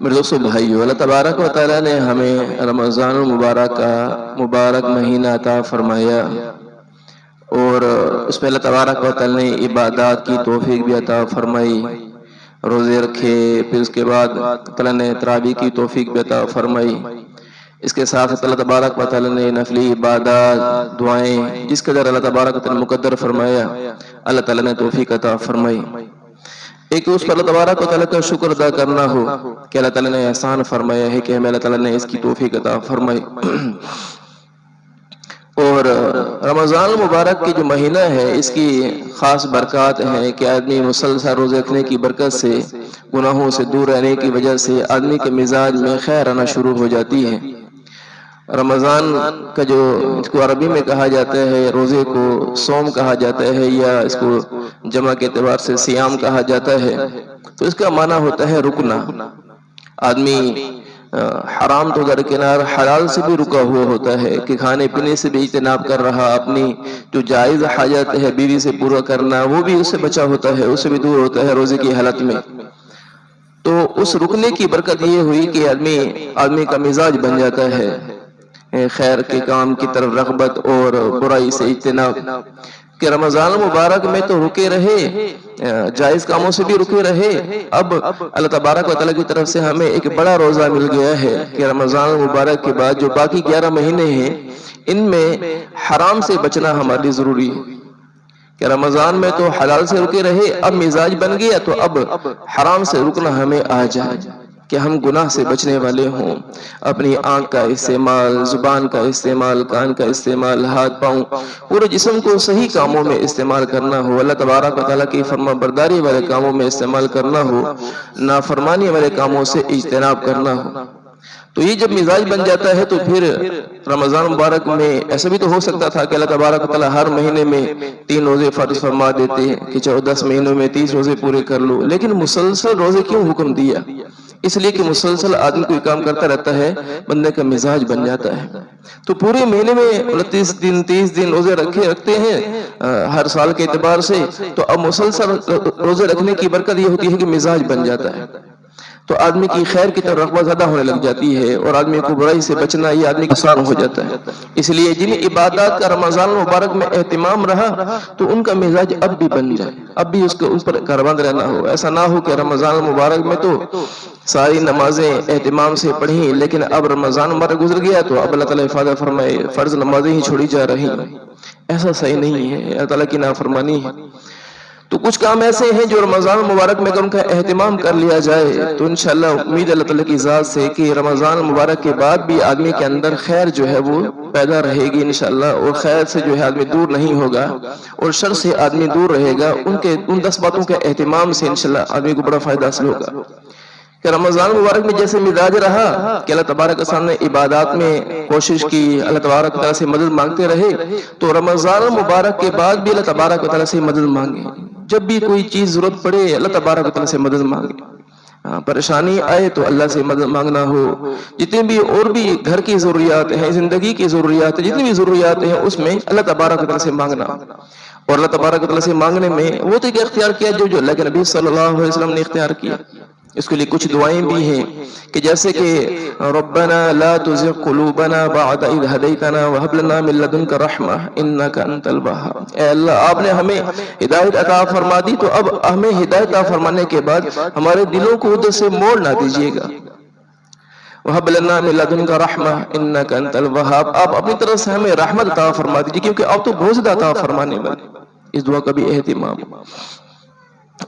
میرے دوستو بھائیو، اللہ تبارک و تعالیٰ نے ہمیں رمضان المبارک کا مبارک مہینہ عطا فرمایا، اور اس میں اللہ تبارک و تعالیٰ نے عبادات کی توفیق بھی عطا فرمائی، روزے رکھے، پھر اس کے بعد اللہ نے تراویح کی توفیق بھی عطا فرمائی۔ اس کے ساتھ اللہ تبارک و تعالیٰ نے نفلی عبادات، دعائیں جس قدر اللہ تبارک و تعالیٰ نے مقدر فرمایا، اللہ تعالیٰ نے توفیق عطا فرمائی۔ ایک تو اس پر اللہ تبارک و تعالیٰ کا شکر ادا کرنا ہو کہ اللہ تعالیٰ نے احسان فرمایا ہے کہ ہمیں اللہ تعالیٰ نے اس کی توفیق عطا فرمائی۔ اور رمضان المبارک کی جو مہینہ ہے، اس کی خاص برکات ہیں کہ آدمی مسلسل روزے رکھنے کی برکت سے، گناہوں سے دور رہنے کی وجہ سے آدمی کے مزاج میں خیر آنا شروع ہو جاتی ہے۔ رمضان کا جو اس کو عربی میں کہا جاتا ہے، روزے کو صوم کہا جاتا ہے، یا اس کو جمع کے اعتبار سے صیام کہا جاتا ہے، تو اس کا معنی ہوتا ہے رکنا۔ آدمی حرام تو درکنار حلال سے بھی رکا ہوا ہوتا ہے کہ کھانے پینے سے بھی اجتناب کر رہا، اپنی جو جائز حاجت ہے بیوی سے پورا کرنا وہ بھی اس سے بچا ہوتا ہے، اس سے بھی دور ہوتا ہے روزے کی حالت میں۔ تو اس رکنے کی برکت یہ ہوئی کہ آدمی کا مزاج بن جاتا ہے خیر کے کام کی طرف رغبت اور برائی سے اجتناب، کہ رمضان مبارک میں تو رکے رہے، جائز کاموں سے بھی رکے رہے۔ اب اللہ تبارک و تعالیٰ کی طرف سے ہمیں ایک بڑا روزہ مل گیا ہے کہ رمضان مبارک کے بعد جو باقی 11 مہینے ہیں ان میں حرام سے بچنا ہمارے لیے ضروری ہے، کہ رمضان میں تو حلال سے رکے رہے، اب مزاج بن گیا تو اب حرام سے رکنا ہمیں آ جائے کہ ہم گناہ سے بچنے والے ہوں۔ اپنی آنکھ کا استعمال، زبان کا استعمال، کان کا استعمال، ہاتھ پاؤں، پورے جسم کو صحیح کاموں میں استعمال کرنا ہو، اللہ تبارک و تعالیٰ کی فرما برداری والے کاموں میں استعمال کرنا ہو، نافرمانی والے کاموں سے اجتناب کرنا ہو۔ تو یہ جب مزاج بن جاتا ہے تو پھر رمضان مبارک میں ایسا بھی تو ہو سکتا تھا کہ اللہ تبارک و تعالیٰ ہر مہینے میں 3 روزے فرض فرما دیتے ہیں کہ چلو 10 مہینوں میں 30 روزے پورے کر لو، لیکن مسلسل روزے کیوں حکم دیا؟ اس لیے کہ مسلسل آدمی کوئی کام کرتا رہتا ہے، بندے کا مزاج بن جاتا ہے۔ تو پورے مہینے میں 30 دن روزے رکھتے ہیں ہر سال کے اعتبار سے، تو اب مسلسل روزے رکھنے کی برکت یہ ہوتی ہے کہ مزاج بن جاتا ہے، تو آدمی کی خیر کی طرف رغبت زیادہ ہونے لگ جاتی ہے، اور آدمی کو برائی سے بچنا یہ آدمی کا آسان ہو جاتا ہے۔ اس لیے جن عبادات کا رمضان مبارک میں اہتمام رہا تو ان کا مزاج اب بھی بن جائے، اب بھی اس کے اوپر کاربند رہنا ہو۔ ایسا نہ ہو کہ رمضان مبارک میں تو ساری نمازیں اہتمام سے پڑھیں، لیکن اب رمضان مبارک گزر گیا تو اب اللہ تعالیٰ حفاظت فرمائے فرض نمازیں ہی چھوڑی جا رہی ہیں، ایسا صحیح نہیں ہے، اللہ تعالیٰ کی نافرمانی ہے۔ تو کچھ کام ایسے ہیں جو رمضان مبارک میں اگر ان کا اہتمام کر لیا جائے تو انشاءاللہ امید اللہ تعالیٰ کی ذات سے کہ رمضان مبارک کے بعد بھی آدمی کے اندر خیر جو ہے وہ پیدا رہے گی انشاءاللہ، اور خیر سے جو ہے آدمی دور نہیں ہوگا، اور شر سے آدمی دور رہے گا۔ ان 10 باتوں کے اہتمام سے انشاءاللہ آدمی کو بڑا فائدہ حاصل ہوگا کہ رمضان مبارک میں جیسے مزاج رہا کہ اللہ تبارک و تعالیٰ نے عبادات میں کوشش کی، اللہ تبارک و تعالیٰ سے مدد مانگتے رہے، تو رمضان مبارک کے بعد بھی اللہ تبارک و تعالیٰ سے مدد مانگے۔ جب بھی کوئی چیز ضرورت پڑے اللہ تبارک و تعالیٰ سے مدد مانگے، پریشانی آئے تو اللہ سے مدد مانگنا ہو، جتنے بھی اور بھی گھر کی ضروریات ہیں، زندگی کی ضروریات ہیں، جتنی بھی ضروریات ہیں اس میں اللہ تبارک و تعالیٰ سے مانگنا۔ اور اللہ تبارک و تعالیٰ سے مانگنے میں وہ طریقہ اختیار کیا جو اللہ کے نبی صلی اللہ علیہ وسلم نے اختیار کیا۔ اس کے لیے کچھ دعائیں بھی ہیں کہ جیسے کہ ربنا لا تزغ قلوبنا بعد اذ هديتنا وهب لنا من لدنك رحمة انك انت الوهاب۔ اے اللہ آپ نے ہمیں ہدایت عطا فرما دی، تو اب ہمیں ہدایت عطا فرمانے کے بعد ہمارے دلوں کو ادھر سے موڑ نہ دیجیے گا۔ وَهَبْ لَنَا مِن لَّدُنكَ رَحْمَةً إِنَّكَ أَنتَ الْوَهَّابُ، آپ اپنی طرف سے ہمیں رحمت عطا فرما دیجیے کیونکہ آپ تو بہت زیادہ عطا فرمانے والے۔ اس دعا کا بھی اہتمام۔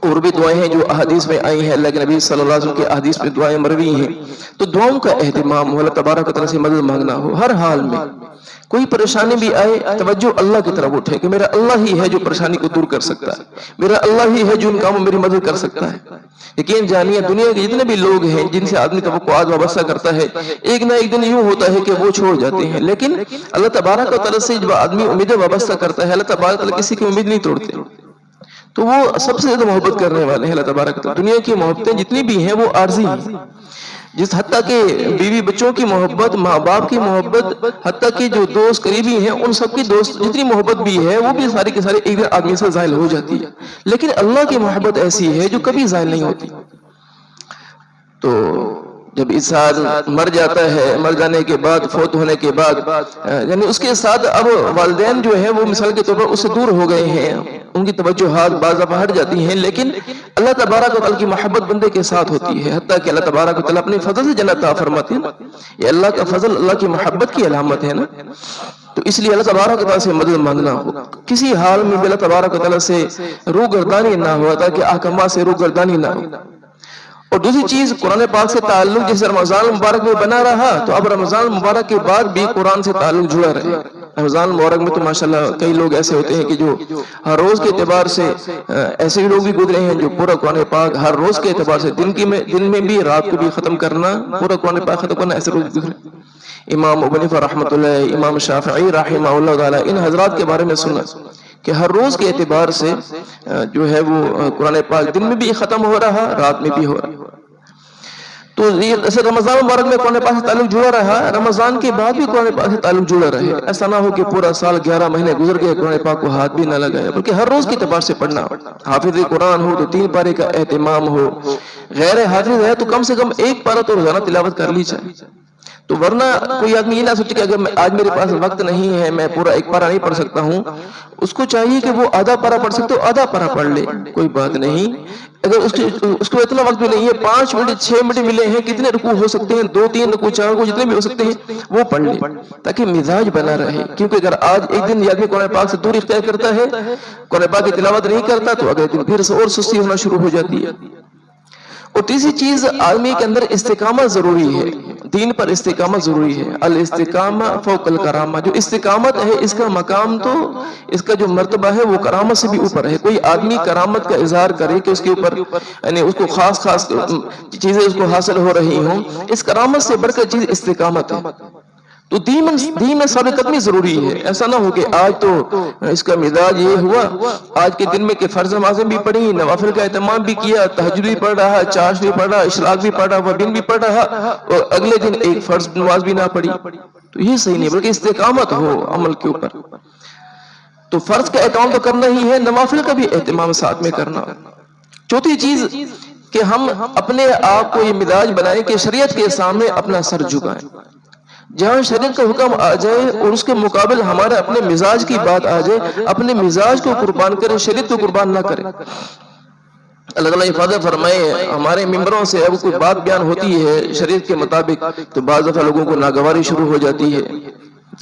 اور بھی دعائیں ہیں جو احادیث میں آئی ہیں، اللہ کے نبی صلی اللہ علیہ وسلم کی احادیث میں دعائیں مروی ہیں، تو دعاؤں کا اہتمام ہو، اللہ تبارک و تعالیٰ سے مدد مانگنا ہو ہر حال میں۔ کوئی پریشانی بھی آئے توجہ اللہ کی طرف اٹھے کہ میرا اللہ ہی ہے جو پریشانی کو دور کر سکتا ہے، میرا اللہ ہی ہے جو ان کاموں میں میری مدد کر سکتا ہے۔ یقین جانیے دنیا کے جتنے بھی لوگ ہیں جن سے آدمی توقعات وابستہ کرتا ہے، ایک نہ ایک دن یوں ہوتا ہے کہ وہ چھوڑ جاتے ہیں، لیکن اللہ تبارک و تعالیٰ سے جب آدمی امیدیں وابستہ کرتا ہے، اللہ تبارک و تعالیٰ کسی کی امید نہیں توڑتے، تو وہ سب سے زیادہ محبت کرنے والے ہیں اللہ تبارک و تعالیٰ۔ دنیا کی محبتیں جتنی بھی ہیں وہ عارضی ہیں، جس حتیٰ کہ بیوی بچوں کی محبت، ماں باپ کی محبت، حتیٰ کہ جو دوست قریبی ہیں ان سب کی دوست جتنی محبت بھی ہے وہ بھی ساری کے سارے ایک دن آدمی سے زائل ہو جاتی ہے، لیکن اللہ کی محبت ایسی ہے جو کبھی زائل نہیں ہوتی۔ تو جب انسان مر جاتا ہے، مر جانے کے بعد، فوت ہونے کے بعد، یعنی اس کے ساتھ اب والدین جو ہے وہ مثال کے طور پر اس سے دور ہو گئے ہیں، ان کی توجہات بعض دفعہ ہٹ جاتی ہیں، لیکن اللہ تبارک و تعالیٰ کی محبت بندے کے ساتھ ہوتی ہے، حتیٰ کہ اللہ تبارک و تعالیٰ اپنے فضل سے جنت عطا فرماتے ہیں۔ یہ اللہ کا فضل، اللہ کی محبت کی علامت ہے نا۔ تو اس لیے اللہ تبارک و تعالیٰ سے مدد مانگنا ہو، کسی حال میں بھی اللہ تبارک و تعالیٰ سے روگردانی نہ ہو، تاکہ احکامات سے روگردانی نہ ہو۔ اور دوسری چیز، قرآن پاک سے تعلق جیسے رمضان مبارک میں بنا رہا، تو اب رمضان مبارک کے بعد بھی قرآن سے تعلق جڑا رہے۔ رمضان مبارک میں تو ماشاءاللہ کئی لوگ ایسے ہوتے ہیں کہ جو ہر روز کے اعتبار سے، ایسے لوگ بھی گزرے ہیں جو پورا قرآن پاک ہر روز کے اعتبار سے دن میں بھی، رات کو بھی ختم کرنا، پورا قرآن پاک ختم کرنا، ایسے روز گزرے۔ امام ابو حنیفہ رحمۃ اللہ، امام شافعی رحمہ اللہ تعالیٰ، ان حضرات کے بارے میں سنا کہ ہر روز کے اعتبار سے جو ہے وہ قرآن پاک دن میں بھی ختم ہو رہا، رات میں بھی ہو رہا۔ تو ایسے رمضان مبارک میں قرآن پاک سے تعلق جڑا رہا، رمضان کے بعد بھی قرآن پاک سے تعلق جڑا رہے۔ ایسا نہ ہو کہ پورا سال 11 مہینے گزر گئے قرآن پاک کو ہاتھ بھی نہ لگایا، بلکہ ہر روز کے اعتبار سے پڑھنا۔ حافظ قرآن ہو تو 3 پارے کا اہتمام ہو، غیر حافظ ہے تو کم سے کم 1 پارہ تو روزانہ تلاوت کر لی جائے۔ تو ورنہ کوئی آدمی یہ نہ سوچے کہ اگر آج میرے پاس وقت نہیں ہے، میں پورا 1 پارہ نہیں پڑھ سکتا ہوں، اس کو چاہیے کہ وہ آدھا پارہ پڑھ سکتے ہو، آدھا پارہ پڑھ لے، کوئی بات نہیں۔ اگر اس کو اتنا وقت بھی نہیں ہے، 5 منٹ 6 منٹ ملے ہیں، کتنے رکوع ہو سکتے ہیں، 2 3 رکوع 4 رکوع جتنے بھی ہو سکتے ہیں وہ پڑھ لے، تاکہ مزاج بنا رہے۔ کیونکہ اگر آج ایک دن آدمی قرآن پاک سے دور اختیار کرتا ہے، قرآن پاک کی تلاوت نہیں کرتا، تو اگلے دن پھر اور سستی ہونا شروع ہو جاتی ہے۔ اور تیسری چیز، آدمی کے اندر استقامت ضروری ہے، دین پر استقامت ضروری ہے۔ الاستقامہ فوق الکرامہ، جو استقامت ہے اس کا مقام، تو اس کا جو مرتبہ ہے وہ کرامت سے بھی اوپر ہے۔ کوئی آدمی کرامت کا اظہار کرے کہ اس کے اوپر یعنی اس کو خاص چیزیں اس کو حاصل ہو رہی ہوں، اس کرامت سے بڑھ کر چیز استقامت ہے۔ تو دین میں ثابت قدمی ضروری ہے۔ ایسا نہ ہو کہ آج تو اس کا مزاج یہ ہوا، آج کے دن میں کہ فرض نمازیں بھی پڑھی، نوافل کا اہتمام بھی کیا، تہجد بھی پڑھ رہا، چاشت بھی پڑھ رہا، اشراق بھی پڑھ رہا، وبین بھی پڑھ رہا، اور اگلے دن ایک فرض نماز بھی نہ پڑھی، تو یہ صحیح نہیں، بلکہ استقامت ہو عمل کے اوپر۔ تو فرض کا اہتمام تو کرنا ہی ہے، نوافل کا بھی اہتمام ساتھ میں کرنا۔ چوتھی چیز کہ ہم اپنے آپ کو یہ مزاج بنائیں کہ شریعت کے سامنے اپنا سر جھکائیں۔ جہاں شریعت کا حکم آ جائے اور اس کے مقابل ہمارے اپنے مزاج کی بات آ جائے، اپنے مزاج کو قربان کریں، شریعت کو قربان نہ کریں۔ اللہ تعالیٰ حفاظت فرمائے، ہمارے ممبروں سے اب کوئی بات بیان ہوتی ہے شریعت کے مطابق تو بعض دفعہ لوگوں کو ناگواری شروع ہو جاتی ہے۔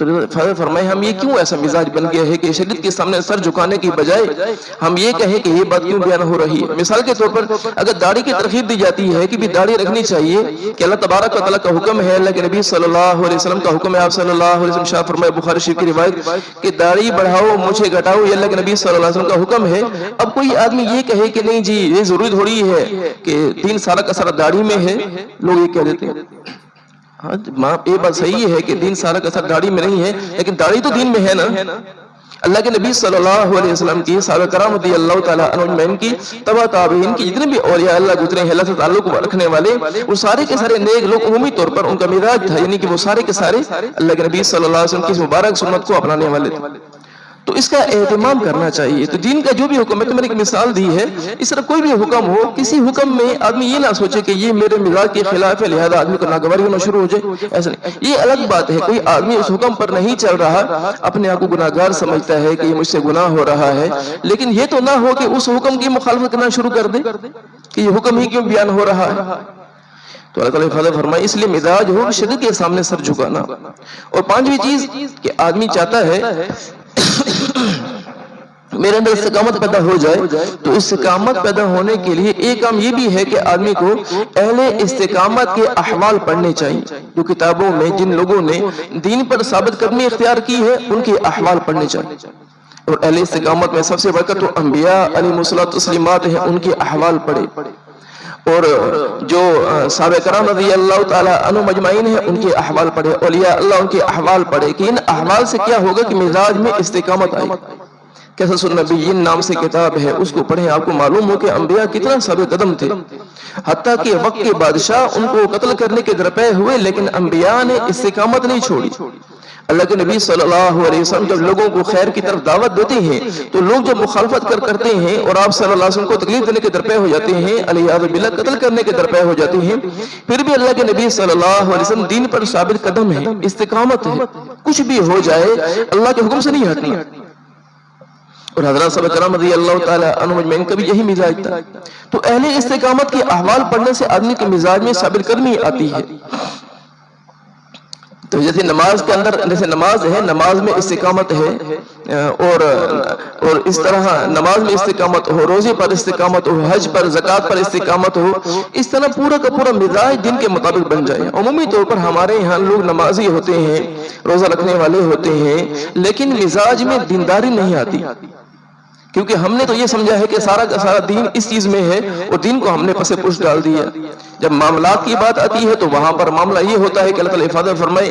حفاظت فرمائے، ہم یہ کیوں ایسا مزاج بن گیا ہے کہ شریعت کے سامنے سر جھکانے کی بجائے ہم یہ کہیں کہ یہ بات کیوں بیان ہو رہی ہے۔ مثال کے طور پر اگر داڑھی کی ترغیب دی جاتی ہے کہ بھی داڑھی رکھنی چاہیے، کہ اللہ تبارک و تعالیٰ کا حکم ہے، اللہ کے نبی صلی اللہ علیہ وسلم کا حکم ہے، آپ صلی اللہ علیہ وسلم شاہ فرمائے بخاری شریف کی روایت کہ داڑھی بڑھاؤ مونچھیں گھٹاؤ، یہ اللہ کے نبی صلی اللہ علیہ وسلم کا حکم ہے۔ اب کوئی آدمی یہ کہے کہ نہیں جی یہ ضروری تھوڑی ہے کہ دین سارا کا سارا داڑھی میں ہے، لوگ یہ کہہ دیتے ہیں۔ ہاں یہ بات صحیح ہے کہ دین سارا کا سارا داڑھی میں نہیں ہے، لیکن داڑھی تو دین میں ہے نا۔ اللہ کے نبی صلی اللہ علیہ وسلم کی، صحابہ کرام رضی اللہ تعالیٰ عنہم کی، تبع تابعین کی، جتنے بھی اولیاء اللہ گزرے ہیں اللہ سے تعلق رکھنے والے، وہ سارے کے سارے نیک لوگ عمومی طور پر ان کا مزاج تھا، یعنی کہ وہ سارے کے سارے اللہ کے نبی صلی اللہ علیہ وسلم کی مبارک سنت کو اپنانے والے تھے۔ تو اس کا اہتمام کرنا چاہیے۔ تو دین کا جو بھی حکم ہے، تو میں نے ایک مثال دی ہے، اس طرح کوئی بھی حکم ہو، کسی حکم میں آدمی یہ نہ سوچے کہ یہ میرے مزاج کے خلاف ہے لہذا آدمی کو ناگواری ہونا شروع ہو جائے، ایسا نہیں۔ یہ الگ بات ہے، کوئی آدمی اس حکم پر نہیں چل رہا، اپنے آپ کو گناہگار سمجھتا ہے کہ یہ مجھ سے گناہ ہو رہا ہے، لیکن یہ تو نہ ہو کہ اس حکم کی مخالفت کرنا شروع کر دے کہ یہ حکم ہی کیوں بیان ہو رہا ہے۔ تو اللہ تعالیٰ حفاظت فرمائے، اس لیے مزاج ہو شریعت کے سامنے سر جھکانا۔ اور پانچویں چیز کہ آدمی چاہتا ہے میرے اندر استقامت پیدا ہو جائے، تو استقامت پیدا ہونے کے لیے ایک کام یہ بھی ہے کہ آدمی کو اہل استقامت کے احوال پڑھنے چاہیے۔ جو کتابوں میں جن لوگوں نے دین پر ثابت قدمی اختیار کی ہے ان کے احوال پڑھنے چاہیے۔ اور اہل استقامت میں سب سے بڑھ کر تو انبیاء علیہ الصلوۃ والتسلیمات ہیں، ان کے احوال پڑھے۔ اور جو صحابہ کرام رضی اللہ تعالیٰ عنہ مجمعین ہیں ان کے احوال پڑھے، اولیاء اللہ ان کے احوال پڑھے، کہ ان احوال سے کیا ہوگا کہ مزاج میں استقامت آئے۔ قصص النبیین نام سے کتاب ہے، اس کو پڑھیں، آپ کو معلوم ہو کہ انبیاء کتنا ثابت قدم تھے، حتیٰ کہ وقت کے بادشاہ ان کو قتل کرنے کے درپے ہوئے لیکن انبیاء نے استقامت نہیں چھوڑی۔ اللہ کے نبی صلی اللہ علیہ وسلم جب لوگوں کو خیر کی طرف دعوت دیتے ہیں تو لوگ جب مخالفت کرتے ہیں اور آپ صلی اللہ علیہ وسلم کو تکلیف دینے کے درپے ہو جاتے ہیں، علیہ باللہ قتل کرنے کے درپے ہو جاتے ہیں، پھر بھی اللہ کے نبی صلی اللہ علیہ وسلم دین پر ثابت قدم ہے، استقامت ہے، کچھ بھی ہو جائے اللہ کے حکم سے نہیں ہٹنا۔ اور حضرات صحابہ کرام رضی اللہ تعالی عنہم اجمعین کا بھی یہی مزاج تھا۔ تو اہل استقامت کے احوال پڑھنے سے آدمی کے مزاج میں ثابت قدمی آتی ہے۔ تو جیسے نماز کے اندر، جیسے نماز ہے، نماز میں استقامت ہے، اور اس طرح نماز میں استقامت ہو، روزے پر استقامت ہو، حج پر، زکوٰۃ پر استقامت ہو، اس طرح پورا کا پورا مزاج دین کے مطابق بن جائے۔ عمومی طور پر ہمارے یہاں لوگ نمازی ہوتے ہیں، روزہ رکھنے والے ہوتے ہیں، لیکن مزاج میں دینداری نہیں آتی، کیونکہ ہم نے تو یہ سمجھا ہے کہ سارا کا سارا دین اس چیز میں ہے، اور دین کو ہم نے پس پش ڈال دیا۔ جب معاملات کی بات آتی ہے تو وہاں پر معاملہ یہ ہوتا ہے کہ اللہ تعالیٰ حفاظت فرمائے،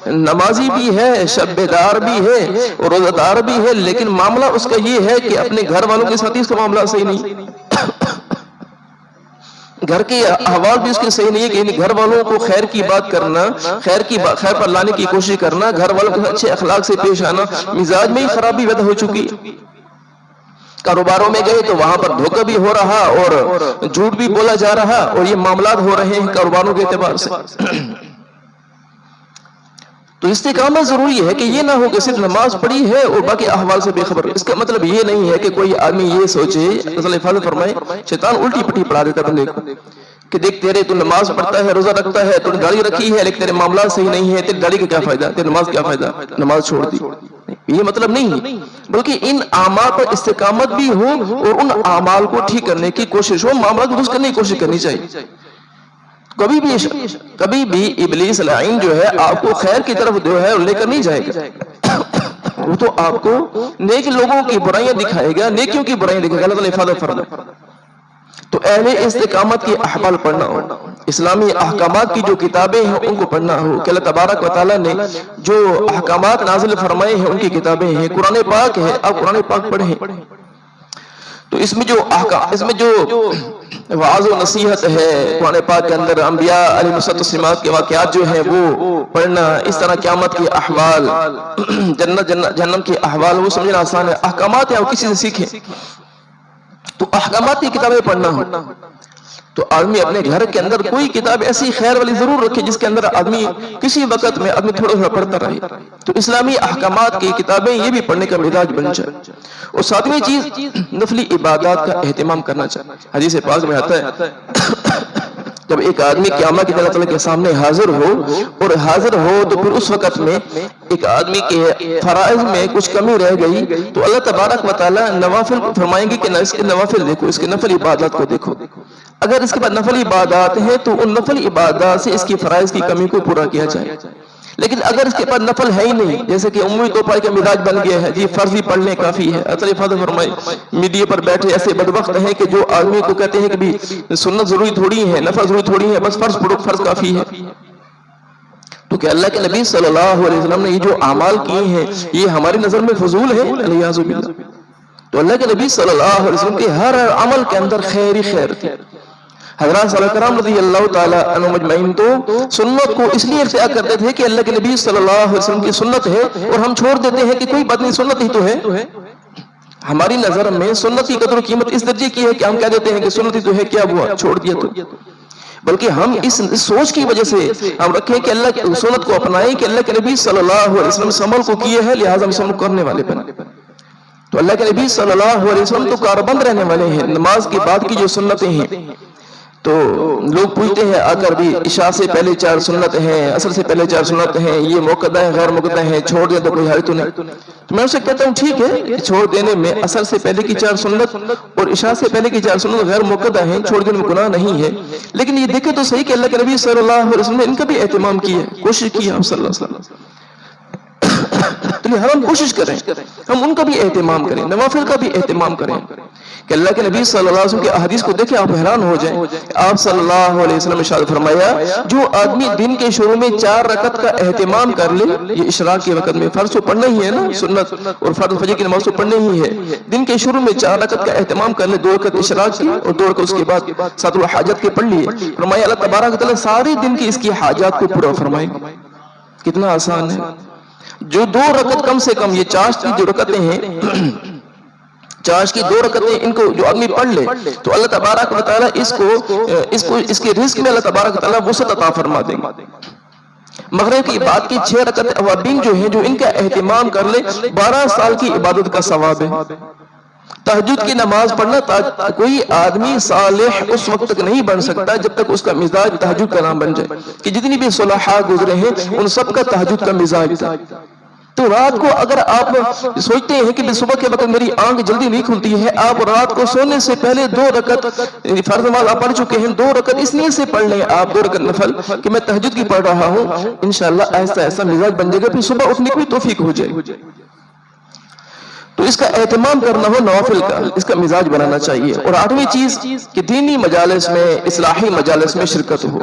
نمازی بھی ہے، شب دار بھی ہے، اور روزہ دار بھی ہے، لیکن معاملہ اس کا یہ ہے کہ اپنے گھر والوں کے ساتھ اس کا معاملہ صحیح نہیں، گھر کے احوال بھی اس کے صحیح نہیں ہے، کہ گھر والوں کو خیر کی بات کرنا، خیر پر لانے کی کوشش کرنا، گھر والوں کے اچھے اخلاق سے پیش آنا، مزاج میں ہی خرابی پیدا ہو چکی۔ کاروباروں میں گئے تو وہاں پر دھوکہ بھی ہو رہا اور جھوٹ بھی بولا جا رہا، اور یہ معاملات ہو رہے ہیں کاروباروں کے اعتبار سے۔ تو استقامت ضروری ہے کہ یہ نہ ہو کہ صرف نماز پڑھی ہے اور باقی احوال سے بے خبر۔ اس کا مطلب یہ نہیں ہے کہ کوئی آدمی یہ سوچے، اللہ حفاظت فرمائے، شیطان الٹی پٹی پڑھا دیتا بندے کو کہ دیکھ تیرے تو نماز پڑھتا ہے، روزہ رکھتا ہے، تو نے گاڑی رکھی ہے لیکن تیرے معاملات صحیح نہیں ہے، تیری گاڑی کا کیا فائدہ، تیری نماز کیا فائدہ، نماز چھوڑ دی۔ یہ مطلب نہیں ہے، بلکہ ان اعمال پر استقامت بھی ہو اور ان اعمال کو ٹھیک کرنے کی کوشش ہو، معاملات کو درست کرنے کی کوشش کرنی چاہیے۔ کبھی بھی ابلیس لعین جو ہے آپ کو خیر کی طرف جو ہے لے کر نہیں جائے گا، وہ تو آپ کو نیک لوگوں کی برائیاں دکھائے گا، نیکیوں کی برائیاں دکھائے گا۔ اللہ تعالیٰ حفاظت فرمائے۔ تو اہل استقامت کے احوال پڑھنا ہو، اسلامی احکامات کی جو کتابیں ہیں ان کو پڑھنا ہو کہ اللہ تبارک و تعالیٰ نے جو احکامات نازل فرمائے ہیں ان کی کتابیں ہیں، قرآن پاک ہے، آپ قرآن پاک پڑھیں۔ تو اس میں جو وعظ و نصیحت ہے قرآن پاک کے اندر، انبیاء علیہ السلام کے واقعات جو ہیں وہ پڑھنا، اس طرح قیامت کے احوال، جہنم کے احوال، وہ سمجھنا آسان ہے۔ احکامات ہیں وہ کسی سے سیکھیں، تو احکامات کی کتابیں پڑھنا ہو تو آدمی اپنے گھر کے اندر کوئی کتاب ایسی خیر والی ضرور رکھے جس کے اندر آدمی کسی وقت میں آدمی تھوڑا تھوڑا پڑھتا رہے۔ تو اسلامی احکامات کی کتابیں یہ بھی پڑھنے کا مزاج بن جائے۔ اور ساتویں چیز نفلی عبادات کا اہتمام کرنا چاہیے۔ حدیث پاک میں آتا ہے جب ایک آدمی قیامت کے اللہ تعالیٰ کے سامنے حاضر ہو، اور حاضر ہو تو پھر اس وقت میں ایک آدمی کے فرائض میں کچھ کمی رہ گئی تو اللہ تبارک و تعالیٰ نوافل کو فرمائیں گے کہ اس کے نوافل دیکھو، اس کے نفل عبادات کو دیکھو۔ اگر اس کے بعد نفل عبادات ہیں تو ان نفل عبادات سے اس کی فرائض کی کمی کو پورا کیا جائے۔ لیکن اگر اس کے بعد نفل ہے ہی نہیں، جیسے کہ عمومی طور پر کا مزاج بن گیا ہے، جی فرض ہی پڑھ لیں کافی ہے، اللہ حفاظت فرمائے، میڈیا پر بیٹھے ایسے بدبخت ہیں کہ جو آدمی کو کہتے ہیں کہ بھی سنت ضروری تھوڑی ہے، نفل ضروری تھوڑی ہے، بس فرض پڑھو، فرض کافی ہے۔ تو کہ اللہ کے نبی صلی اللہ علیہ وسلم نے یہ جو اعمال کیے ہیں یہ ہماری نظر میں فضول ہے، علیہ باللہ۔ تو اللہ کے نبی صلی اللہ علیہ وسلم کے ہر عمل کے اندر خیر ہی خیر تھی۔ حضرات صحابہ کرام رضی اللہ تعالی عنہم اجمعین تو سنت کو اس لیے اختیار کرتے تھے کہ اللہ کے نبی صلی اللہ علیہ وسلم کی سنت ہے، اور ہم چھوڑ دیتے ہیں کہ کوئی بات نہیں، سنت ہی تو ہے۔ ہماری نظر میں سنت کی قدر و قیمت اس درجے کی ہے کہ ہم کہہ دیتے ہیں کہ سنت ہی تو ہے، کیا ہوا چھوڑ دیا تو۔ بلکہ ہم اس سوچ کی وجہ سے ہم رکھیں کہ اللہ کی سنت کو اپنائیں کہ اللہ کے نبی صلی اللہ علیہ وسلم اس عمل کو کیے ہیں، لہٰذا ہم عمل کرنے والے بنیں۔ تو اللہ کے نبی صلی اللہ علیہ وسلم تو کاربند رہنے والے ہیں۔ نماز کے بعد کی جو سنتیں ہیں تو لوگ پوچھتے ہیں آ کر بھی عشاء سے پہلے 4 سنت ہیں، عصر سے پہلے 4 سنت ہیں، یہ موقدہ ہیں غیر موقدہ ہیں، چھوڑ دیں تو کوئی حرج تو نہیں۔ تو میں اسے کہتا ہوں ٹھیک ہے، چھوڑ دینے میں عصر سے پہلے کی 4 سنت اور عشاء سے پہلے کی 4 سنت غیر موقدہ ہیں، چھوڑ دینے میں گناہ نہیں ہے، لیکن یہ دیکھیں تو صحیح کہ اللہ کے نبی صلی اللہ علیہ وسلم نے ان کا بھی اہتمام کیا ہے، کوشش کی ہے آپ صلی اللہ علیہ وسلم۔ تو اس لیے ہم کوشش کریں ہم ان کا بھی اہتمام کریں, نوافل کا بھی اہتمام کریں کہ اللہ کے نبی صلی اللہ علیہ وسلم کی احادیث کو دیکھیں آپ حیران ہو جائیں. آپ صلی اللہ علیہ وسلم نے ارشاد فرمایا جو آدمی دن کے شروع میں 4 رکعت کا اہتمام کر لے, یہ اشراق کے وقت میں فرض تو پڑھنا ہی ہے نا, سنت اور فرض فجر کی نماز تو پڑھنا ہی ہے, دن کے شروع میں 4 رکعت کا اہتمام کر لے, 2 رکعت اشراق کی اور 2 رکعت اس کے بعد ساتھ الحاجت کے پڑھ لیے, فرمایا اللہ تبارک و تعالیٰ سارے دن کی اس کی حاجات کو پورا فرمائے گا. کتنا آسان ہے. جو 2 رکعت کم سے کم, یہ چاش کی جو رکعتیں ہیں, چاش کی 2 رکعتیں ان کو جو آدمی پڑھ لے تو اللہ تبارک و تعالیٰ اس کے رزق میں اللہ تبارک و تعالیٰ وسعت عطا فرما دیں گے. مغرب کی بعد کی 6 رکعت اوابین جو ہیں جو ان کا اہتمام کر لے 12 سال کی عبادت کا ثواب ہے. تہجد کی نماز پڑھنا کوئی آدمی صالح اس وقت تک نہیں بن سکتا جب تک اس کا مزاج تہجد کا نام بن جائے, کہ جتنی بھی صلحاء گزرے ہیں ان سب کا تہجد کا مزاج تھا. تو رات کو اگر آپ سوچتے ہیں کہ صبح کے وقت میری آنکھ جلدی نہیں کھلتی ہے, آپ رات کو سونے سے پہلے 2 رکعت فرض نماز آپ پڑھ چکے ہیں, 2 رکعت اس نیت سے پڑھ لیں آپ 2 رکعت نفل کہ میں تہجد کی پڑھ رہا ہوں, انشاءاللہ ایسا ایسا مزاج بن جائے گا, پھر صبح اٹھنے کی بھی توفیق ہو جائے. تو اس کا اہتمام کرنا ہو نوافل کا, اس کا مزاج بنانا چاہیے. اور 8ویں چیز کہ دینی مجالس میں, اصلاحی مجالس میں شرکت ہو.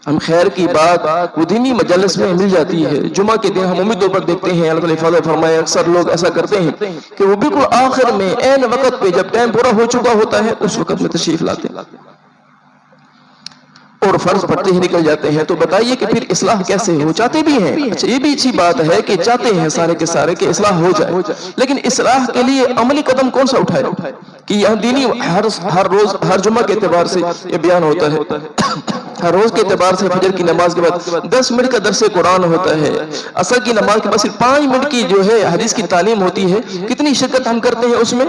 ہم خیر کی بات وہ دینی مجالس میں مل جاتی ہے. جمعہ کے دن ہم امید پر دیکھتے ہیں اللہ تعالیٰ حفاظت فرمائے اکثر لوگ ایسا کرتے ہیں کہ وہ بالکل آخر میں عین وقت پہ جب ٹائم پورا ہو چکا ہوتا ہے اس وقت میں تشریف لاتے ہیں اور فرض پڑھتے ہی نکل جاتے ہیں. تو بتائیے کہ پھر اصلاح کیسے ہو؟ چاہتے بھی ہیں, اچھا یہ بھی اچھی بات ہے کہ چاہتے ہیں سارے کے سارے کہ اصلاح ہو جائے, لیکن اصلاح کے لیے عملی قدم کون سا اٹھائے؟ کہ یہاں دینی ہر روز ہر جمعہ کے اعتبار سے یہ بیان ہوتا ہے, ہر روز کے اعتبار سے فجر کی نماز کے بعد 10 منٹ کا درس قرآن ہوتا ہے, عصر کی نماز کے بعد صرف 5 منٹ کی جو ہے حدیث کی تعلیم ہوتی ہے. کتنی شرکت ہم کرتے ہیں اس میں.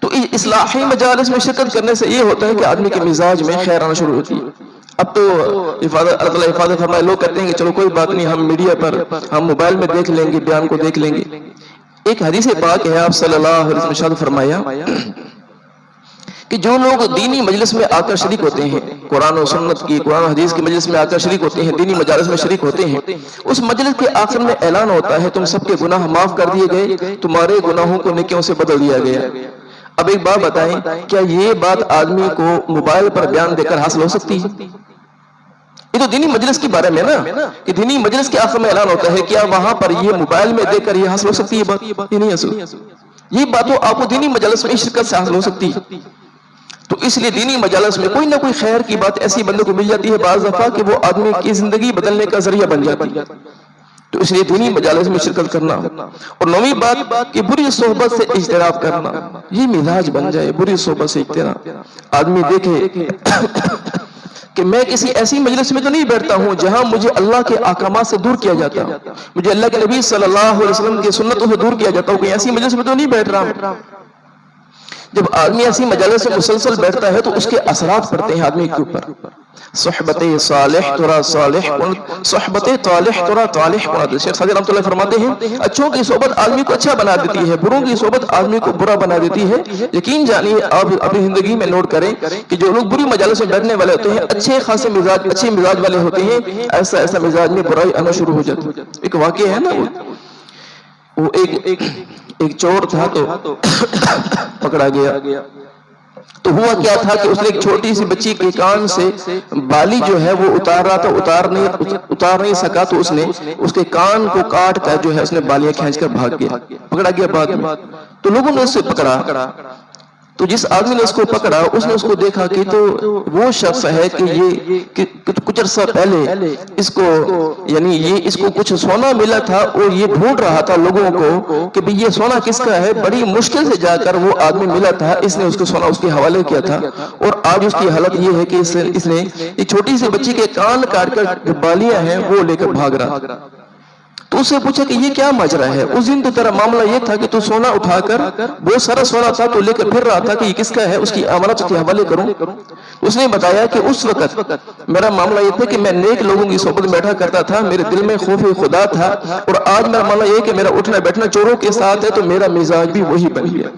تو اصلاحی مجالس میں شرکت کرنے سے یہ ہوتا ہے کہ آدمی کے مزاج میں خیر آنا شروع ہوتی ہے. اب تو اللہ تعالیٰ حفاظت فرمائے, لوگ کہتے ہیں کہ چلو کوئی بات نہیں, ہم میڈیا پر ہم موبائل میں دیکھ لیں گے, بیان کو دیکھ لیں گے. ایک حدیث پاک ہے, آپ صلی اللہ علیہ وسلم نے ارشاد فرمایا کہ جو لوگ دینی مجلس میں آ کر شریک ہوتے ہیں, قرآن و سنت کی, قرآن و حدیث کی مجلس میں آ کر شریک ہوتے ہیں, دینی مجالس میں شریک ہوتے ہیں, اس مجلس کے آخر میں اعلان ہوتا ہے تم سب کے گناہ معاف کر دیے گئے, تمہارے گناہوں کو نیکیوں سے بدل دیا گیا. اب ایک بات بتائیں, کیا یہ بات آدمی کو موبائل پر بیان دے کر حاصل ہو سکتی ہے؟ یہ تو دینی مجلس کے بارے میں نا, کہ دینی مجلس کے آخر میں اعلان ہوتا ہے, کیا وہاں پر یہ موبائل میں دیکھ کر یہ حاصل ہو سکتی ہے بات؟ یہ نہیں حاصل. یہ بات تو آپ کو دینی مجلس میں شرکت سے حاصل ہو سکتی ہے. تو اس لیے دینی مجالس میں کوئی نہ کوئی خیر کی بات ایسی بندوں کو مل جاتی ہے بعض دفعہ کہ وہ آدمی کی زندگی بدلنے کا ذریعہ بن جاتی ہے. تو اس لیے دینی مجالس میں شرکت کرنا. اور 9ویں بات کہ بری صحبت سے اجتناب کرنا, یہ مزاج بن جائے بری صحبت سے اجتناب. آدمی دیکھے کہ میں کسی ایسی مجلس میں تو نہیں بیٹھتا ہوں جہاں مجھے اللہ کے احکامات سے دور کیا جاتا, مجھے اللہ کے نبی صلی اللہ علیہ وسلم کی سنتوں سے دور کیا جاتا ہوں, کوئی ایسی مجلس میں تو نہیں بیٹھ رہا ہوں. جب آدمی ایسی مجالس سے مسلسل بیٹھتا ہے تو اس کے اثرات پڑتے ہیں آدمی کے اوپر. صحبت صالح ترا صالح کن, صحبت طالح ترا طالح کن. شیخ سعدی رحمۃ اللہ فرماتے ہیں اچھوں کی صحبت آدمی کو اچھا بنا دیتی ہے, بروں کی صحبت آدمی کو برا بنا دیتی ہے. یقین جانیے آپ اپنی زندگی میں نوٹ کریں کہ جو لوگ بری مجالس میں بیٹھنے والے ہوتے ہیں اچھے خاصے مزاج, اچھے مزاج والے ہوتے ہیں, ایسا مزاج میں برائی آنا شروع ہو جاتی ہے. ایک واقعہ ہے نا, وہ ایک چور تھا تو پکڑا گیا. تو ہوا کیا تھا کہ اس نے ایک چھوٹی سی بچی کے کان سے بالی جو ہے وہ اتار رہا تھا, اتار نہیں سکا, تو اس نے اس کے کان کو کاٹ کر جو ہے اس نے بالیاں کھینچ کر بھاگ گیا, پکڑا گیا بعد میں. تو لوگوں نے اس سے پکڑا, تو جس آدمی نے اس کو پکڑا اس نے اس کو دیکھا کہ تو وہ شخص ہے کہ یہ کچھ عرصہ پہلے اس کو یعنی یہ اس کو کچھ سونا ملا تھا اور یہ ڈھونڈ رہا تھا لوگوں کو کہ یہ سونا کس کا ہے. بڑی مشکل سے جا کر وہ آدمی ملا تھا, اس نے اس کو سونا اس کے حوالے کیا تھا. اور آج اس کی حالت یہ ہے کہ اس نے ایک چھوٹی سی بچی کے کان کاٹ کر جو بالیاں ہیں وہ لے کر بھاگ رہا. تو اس سے پوچھا کہ یہ کیا ماجرا ہے؟ اس دن تو تیرا معاملہ یہ تھا کہ تو سونا اٹھا کر, بہت سارا سونا تھا تو لے کر پھر رہا تھا کہ یہ کس کا ہے, اس کی امانت اس کے حوالے کروں. اس نے بتایا کہ اس وقت میرا معاملہ یہ تھا کہ میں نیک لوگوں کی صحبت میں بیٹھا کرتا تھا, میرے دل میں خوف خدا تھا, اور آج میرا معاملہ یہ کہ میرا اٹھنا بیٹھنا چوروں کے ساتھ ہے تو میرا مزاج بھی وہی بن گیا.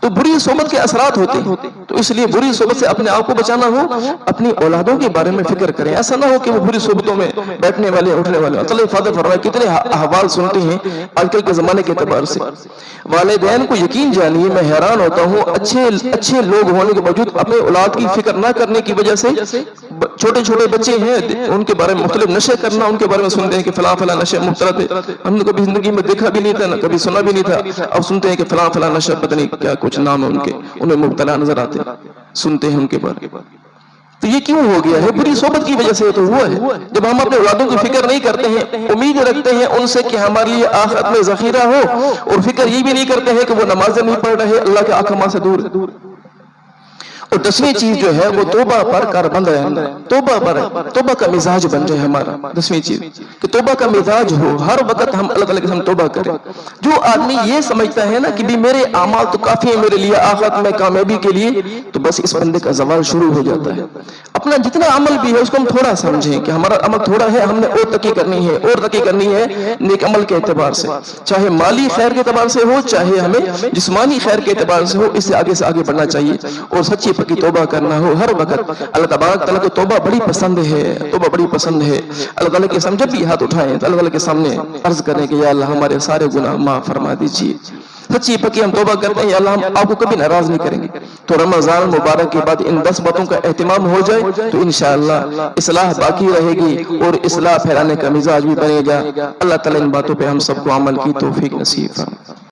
تو تو بری صحبت کے اثرات ہوتے ہیں. تو اس لیے بری صحبت سے اپنے آپ کو بچانا ہو, اپنی اولادوں کے بارے میں فکر کریں. ایسا نہ ہو کہ وہ بری صحبتوں میں بیٹھنے والے اٹھنے والے. اللہ فاضل فرمائے کتنے احوال سنتے ہیں آج کل کے زمانے کے اعتبار سے. والدین کو یقین جانیے میں حیران ہوتا ہوں اچھے لوگ ہونے کے باوجود اپنے اولاد کی فکر نہ کرنے کی وجہ سے چھوٹے چھوٹے بچے ہیں ان کے بارے میں مختلف نشے کرنا, ان کے بارے میں سنتے ہیں کہ فلاں فلاں نشے مبتلا تھے, ہم نے کبھی زندگی میں دیکھا بھی نہیں تھا, نہ کبھی سنا بھی نہیں تھا. اب سنتے ہیں کہ فلاں فلاں نشے پتہ نہیں کیا کچھ نام ہے ان کے, انہیں مبتلا نظر آتے, سنتے ہیں ان کے بارے میں. تو یہ کیوں ہو گیا ہے؟ بری صحبت کی وجہ سے تو ہوا ہے. جب ہم اپنے اولادوں کی فکر نہیں کرتے ہیں, امید رکھتے ہیں ان سے کہ ہمارے لیے آخرت میں ذخیرہ ہو, اور فکر یہ بھی نہیں کرتے ہیں کہ وہ نمازیں نہیں پڑھ رہے, اللہ کے احکامات سے دور ہے. اور 10ویں چیز جو ہے وہ توبہ پر کاربند رہنا, توبہ کا مزاج بن جائے ہمارا. 10ویں چیز کہ توبہ کا مزاج ہو, ہر وقت ہم اللہ تعالیٰ کے سامنے توبہ کریں. جو آدمی یہ سمجھتا ہے نا کہ بھی میرے اعمال تو کافی ہیں میرے لیے آخرت میں کامیابی کے لیے, تو بس اس بندے کا زوال شروع ہو جاتا ہے. اپنا جتنا عمل بھی ہے اس کو ہم تھوڑا سمجھیں کہ ہمارا عمل تھوڑا ہے, ہم نے اور ترقی کرنی ہے نیک عمل کے اعتبار سے, چاہے مالی خیر کے اعتبار سے ہو, چاہے ہمیں جسمانی خیر کے اعتبار سے ہو. اس سے آگے بڑھنا چاہیے اور سچی پکی توبہ کرنا ہو ہر وقت. اللہ تبارک تعالیٰ کو توبہ بڑی پسند ہے, توبہ بڑی پسند ہے. اللہ تعالیٰ کے سامنے جب بھی ہاتھ اٹھائیں تو اللہ تعالیٰ کے سامنے عرض کریں کہ یا اللہ ہمارے سارے گناہ معاف فرما دیجیے. سچی پکی ہم توبہ کرتے ہیں, یا اللہ ہم آپ کو کبھی ناراض نہیں کریں گے. تو رمضان مبارک کے بعد ان 10 باتوں کا اہتمام ہو جائے تو انشاءاللہ اصلاح باقی رہے گی اور اصلاح پھیلانے کا مزاج بھی بنے گا. اللہ تعالیٰ ان باتوں پہ ہم سب کو عمل کی توفیق نصیب فرمائے.